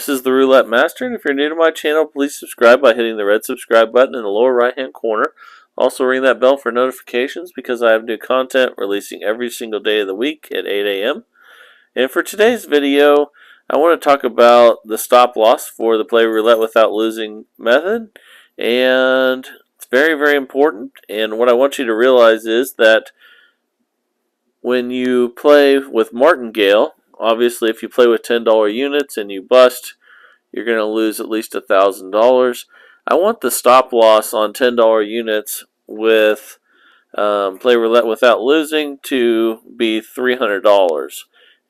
This is the Roulette Master, and if you're new to my channel, please subscribe by hitting the red subscribe button in the lower right hand corner. Also ring that bell for notifications because I have new content releasing every single day of the week at 8 a.m. And for today's video, I want to talk about the stop loss for the play roulette without losing method. And it's very, very important. And what I want you to realize is that when you play with martingale, obviously if you play with $10 units and you bust, you're going to lose at least $1,000. I want the stop loss on $10 units with play roulette without losing to be $300.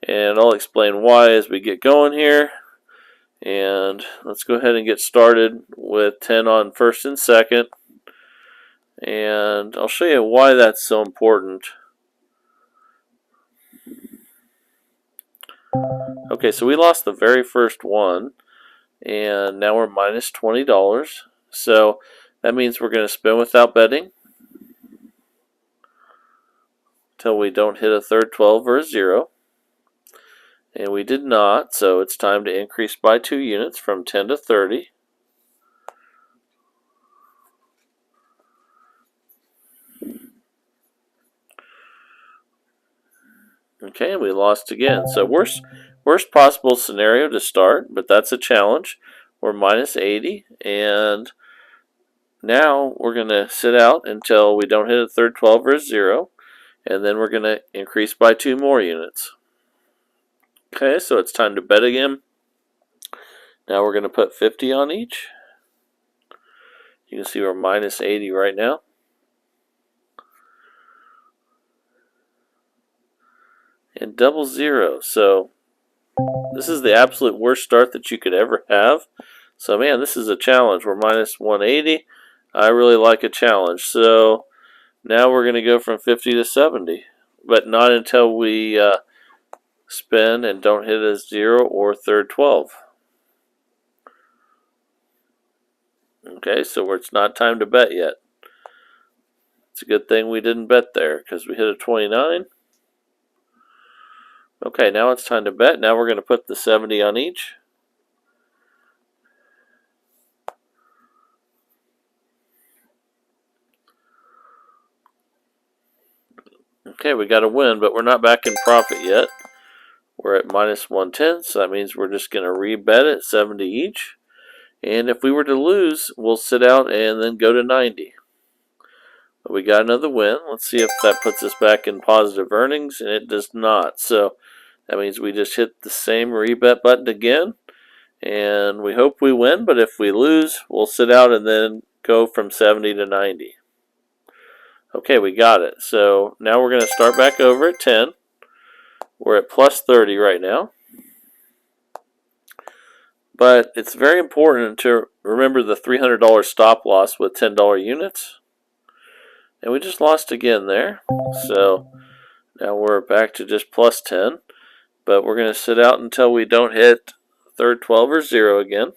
And I'll explain why as we get going here. And let's go ahead and get started with 10 on first and second. And I'll show you why that's so important. Okay, so we lost the very first one, and now we're minus $20. So that means we're going to spin without betting until we don't hit a third 12 or a 0. And we did not, so it's time to increase by 2 units from 10 to 30. Okay, and we lost again. So worst possible scenario to start, but that's a challenge. We're minus 80, and now we're going to sit out until we don't hit a third 12 or a 0, and then we're going to increase by 2 more units. Okay, so it's time to bet again. Now we're going to put 50 on each. You can see we're minus 80 right now. And double 0. So this is the absolute worst start that you could ever have. So man, this is a challenge. We're minus 180. I really like a challenge. So now we're going to go from 50 to 70. But not until we spin and don't hit a 0 or third 12. Okay, so it's not time to bet yet. It's a good thing we didn't bet there because we hit a 29. Okay, now it's time to bet. Now we're going to put the 70 on each. Okay, we got a win, but we're not back in profit yet. We're at minus 110, so that means we're just going to rebet it, 70 each. And if we were to lose, we'll sit out and then go to 90. But we got another win. Let's see if that puts us back in positive earnings, and it does not. So that means we just hit the same rebet button again, and we hope we win, but if we lose, we'll sit out and then go from 70 to 90. Okay, we got it. So now we're going to start back over at 10. We're at plus 30 right now. But it's very important to remember the $300 stop loss with $10 units. And we just lost again there. So now we're back to just plus 10. But we're going to sit out until we don't hit third 12 or 0 again.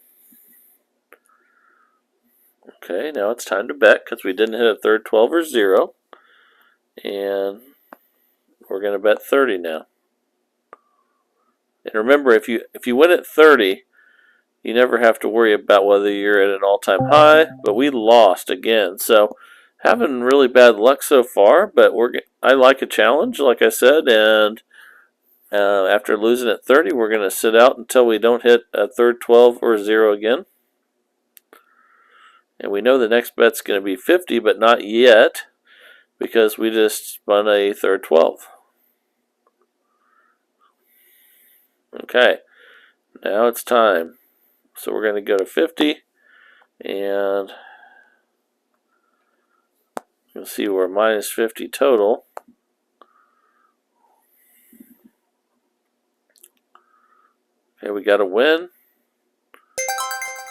Okay, now it's time to bet because we didn't hit a third 12 or 0. And we're going to bet 30 now. And remember, if you win at 30, you never have to worry about whether you're at an all-time high. But we lost again. So having really bad luck so far, but I like a challenge, like I said, and after losing at 30, we're going to sit out until we don't hit a third 12 or 0 again. And we know the next bet's going to be 50, but not yet because we just spun a third 12. Okay, now it's time. So we're going to go to 50, and you'll see we're minus 50 total. Okay, we got a win.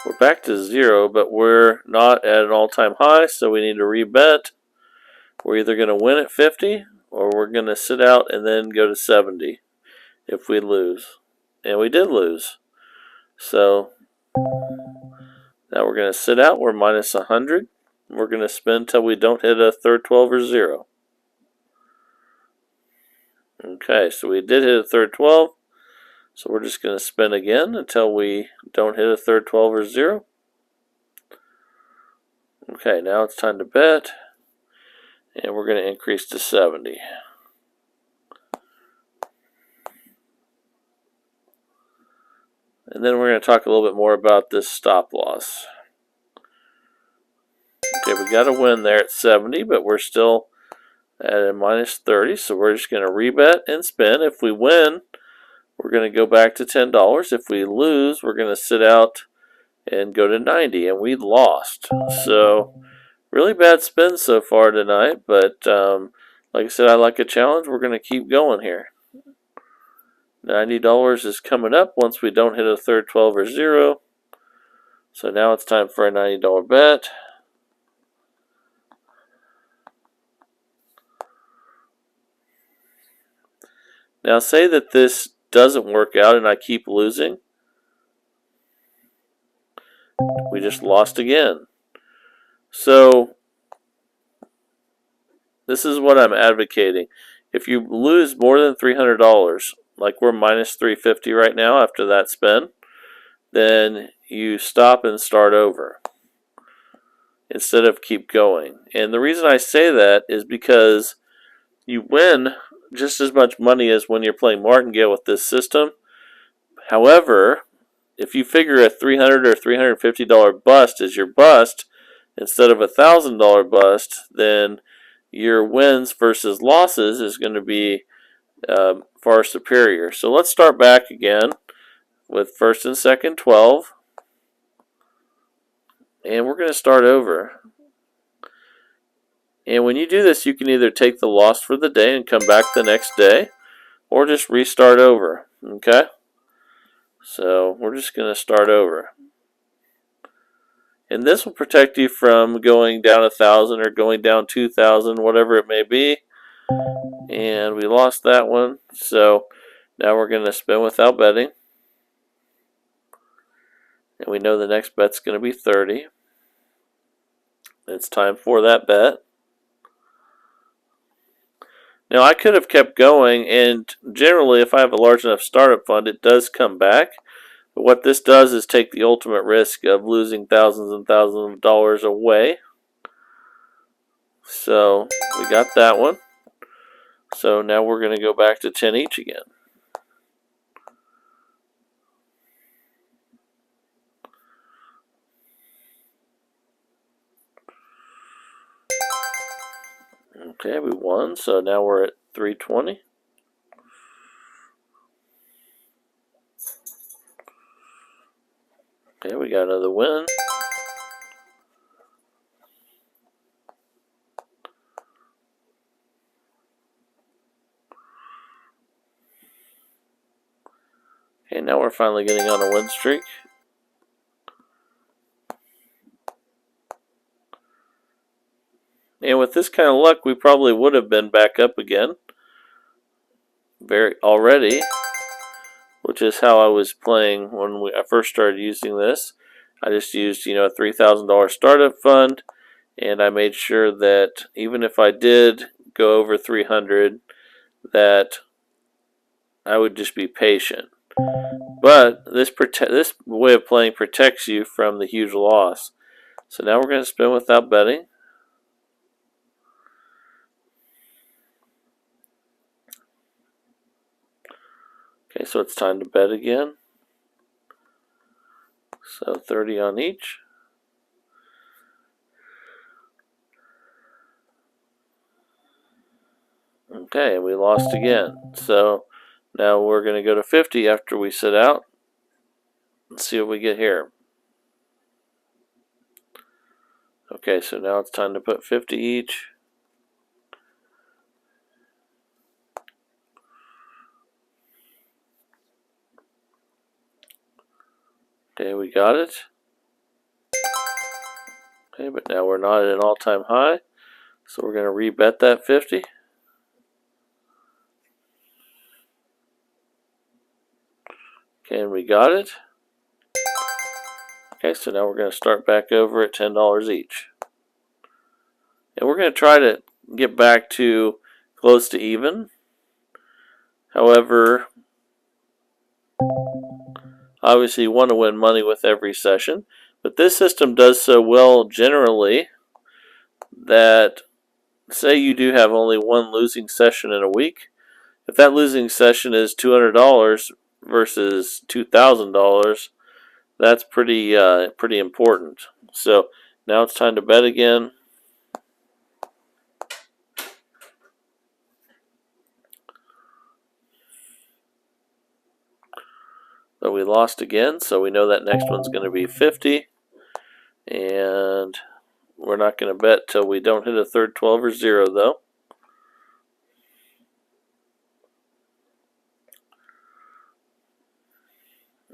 We're back to 0, but we're not at an all-time high, so we need to rebet. We're either going to win at 50, or we're going to sit out and then go to 70 if we lose. And we did lose. So now we're going to sit out. We're minus 100. We're going to spin until we don't hit a third 12 or 0. Okay, so we did hit a third 12. So we're just going to spin again until we don't hit a third 12 or 0. Okay, now it's time to bet. And we're going to increase to 70. And then we're going to talk a little bit more about this stop loss. Okay, we got a win there at 70, but we're still at a minus 30, so we're just going to rebet and spin. If we win, we're going to go back to $10. If we lose, we're going to sit out and go to 90, and we lost. So really bad spin so far tonight, but like I said, I like a challenge. We're going to keep going here. $90 is coming up once we don't hit a third 12 or 0. So now it's time for a $90 bet. Now say that this doesn't work out and I keep losing. We just lost again. So this is what I'm advocating. If you lose more than $300, like we're minus 350 right now after that spin, then you stop and start over instead of keep going. And the reason I say that is because you win just as much money as when you're playing martingale with this system. However, if you figure a $300 or $350 bust is your bust instead of a $1,000 bust, then your wins versus losses is going to be far superior. So let's start back again with first and second 12. And we're going to start over. And when you do this, you can either take the loss for the day and come back the next day, or just restart over. Okay? So we're just going to start over. And this will protect you from going down 1,000 or going down 2,000, whatever it may be. And we lost that one. So now we're going to spin without betting. And we know the next bet's going to be 30. It's time for that bet. Now I could have kept going, and generally if I have a large enough startup fund, it does come back. But what this does is take the ultimate risk of losing thousands and thousands of dollars away. So we got that one. So now we're going to go back to 10 each again. Okay, we won, so now we're at 320. Okay, we got another win. Okay, now we're finally getting on a win streak. And with this kind of luck, we probably would have been back up again already, which is how I was playing when I first started using this. I just used, a $3,000 startup fund, and I made sure that even if I did go over 300, that I would just be patient. But this way of playing protects you from the huge loss. So now we're going to spin without betting. Okay, so it's time to bet again. So 30 on each. Okay, and we lost again. So now we're going to go to 50 after we sit out. Let's see what we get here. Okay, so now it's time to put 50 each. Okay, we got it. Okay, but now we're not at an all-time high, so we're going to rebet that 50. Okay, and we got it. Okay, so now we're going to start back over at $10 each. And we're going to try to get back to close to even. However, Obviously, you want to win money with every session, but this system does so well generally that, say you do have only one losing session in a week, if that losing session is $200 versus $2,000, that's pretty important. So now it's time to bet again. But we lost again, so we know that next one's going to be 50. And we're not going to bet till we don't hit a third 12 or 0, though.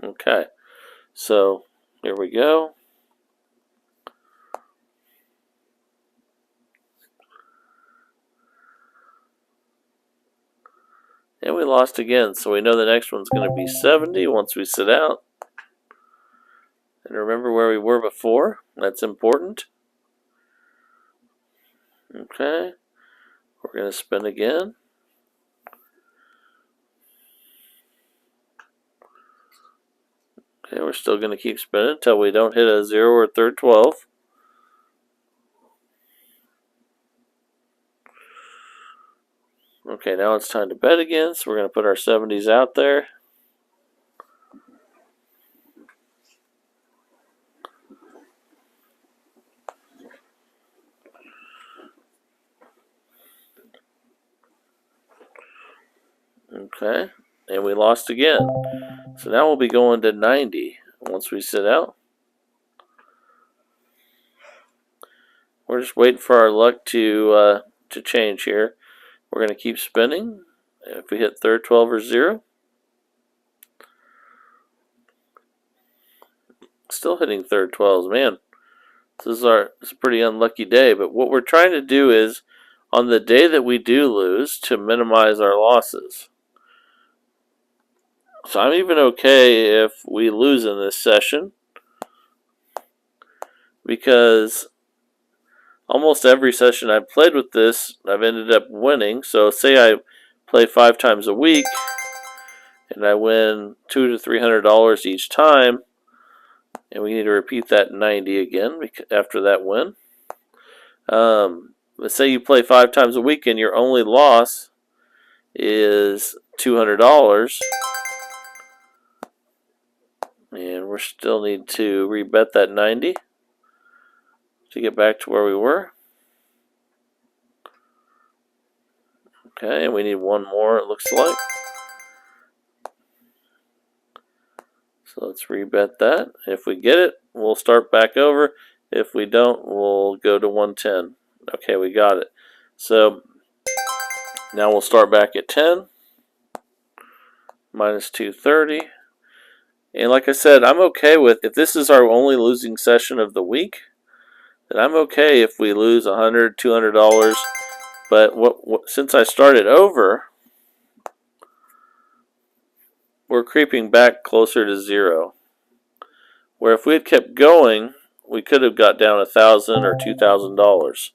Okay, so here we go. And we lost again, so we know the next one's going to be 70 once we sit out. And remember where we were before. That's important. Okay, we're going to spin again. Okay, we're still going to keep spinning until we don't hit a 0 or third 12. Okay, now it's time to bet again, so we're going to put our 70s out there. Okay, and we lost again. So now we'll be going to 90 once we sit out. We're just waiting for our luck to change here. We're going to keep spinning. If we hit third 12 or 0. Still hitting third 12s. Man, this is a pretty unlucky day. But what we're trying to do is, on the day that we do lose, to minimize our losses. So I'm even okay if we lose in this session, because almost every session I've played with this, I've ended up winning. So say I play 5 times a week, and I win $200 to $300 each time, and we need to repeat that 90 again after that win. Let's say you play 5 times a week and your only loss is $200, and we still need to rebet that 90 to get back to where we were. Okay, and we need one more, it looks like. So let's rebet that. If we get it, we'll start back over. If we don't, we'll go to 110. Okay, we got it. So now we'll start back at 10. Minus 230. And like I said, I'm okay with, if this is our only losing session of the week, then I'm okay if we lose $100, $200. But since I started over, we're creeping back closer to 0. Where if we had kept going, we could have got down $1,000 or $2,000.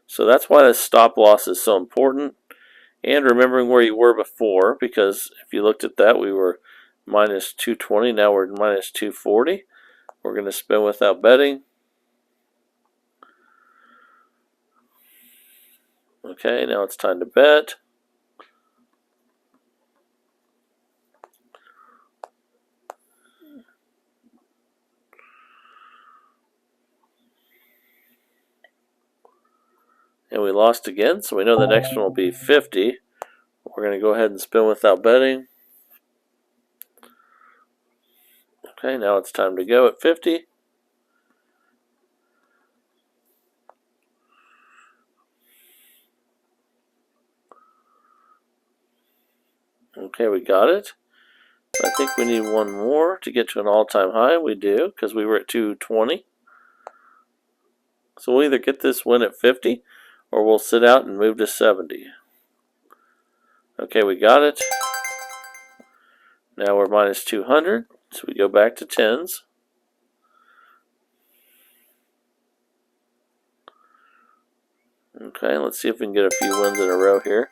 So that's why the stop loss is so important. And remembering where you were before, because if you looked at that, we were minus 220, now we're minus 240. We're going to spin without betting. Okay, now it's time to bet. And we lost again, so we know the next one will be 50. We're going to go ahead and spin without betting. Okay, now it's time to go at 50. Okay, we got it. I think we need one more to get to an all-time high. We do, because we were at 220. So we'll either get this win at 50, or we'll sit out and move to 70. Okay, we got it. Now we're minus 200, so we go back to 10s. Okay, let's see if we can get a few wins in a row here.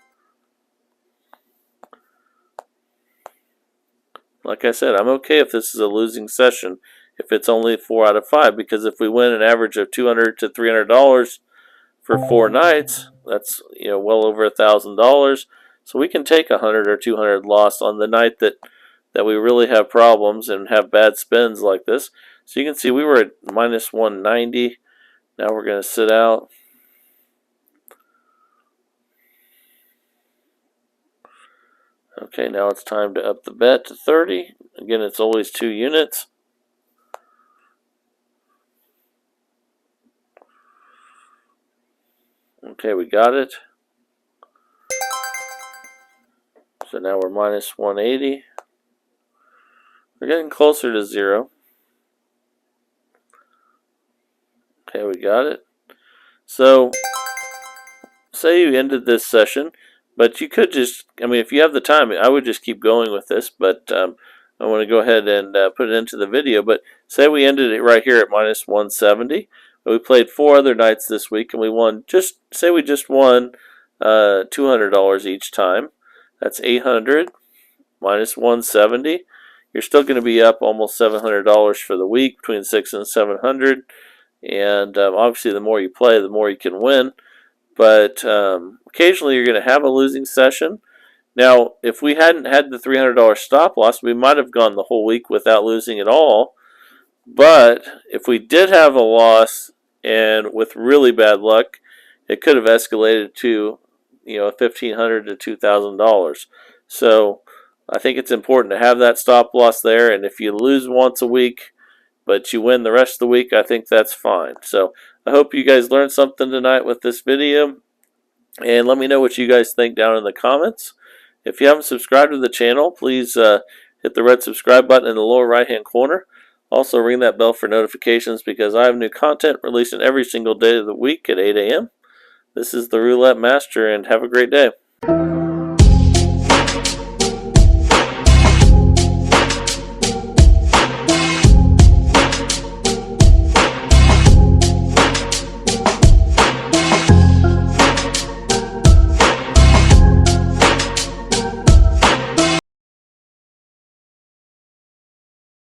like I said, I'm okay if this is a losing session, if it's only 4 out of 5, because if we win an average of $200 to $300 for 4 nights, that's well over $1,000. So we can take 100 or 200 loss on the night that we really have problems and have bad spins like this. So you can see we were at minus 190. Now we're going to sit out. Okay, now it's time to up the bet to 30. Again, it's always 2 units. Okay, we got it. So now we're minus 180. We're getting closer to 0. Okay, we got it. So, say you ended this session, but you could just, if you have the time, I would just keep going with this, but I want to go ahead and put it into the video. But say we ended it right here at minus 170. But we played 4 other nights this week, and we won, say we just won $200 each time. That's 800 minus 170. You're still going to be up almost $700 for the week, between 600 and 700. And obviously, the more you play, the more you can win. But occasionally, you're going to have a losing session. Now, if we hadn't had the $300 stop loss, we might have gone the whole week without losing at all. But if we did have a loss, and with really bad luck, it could have escalated to $1,500 to $2,000. So I think it's important to have that stop loss there. And if you lose once a week, but you win the rest of the week, I think that's fine. So I hope you guys learned something tonight with this video. And let me know what you guys think down in the comments. If you haven't subscribed to the channel, please hit the red subscribe button in the lower right hand corner. Also ring that bell for notifications, because I have new content releasing every single day of the week at 8 a.m. This is the Roulette Master, and have a great day.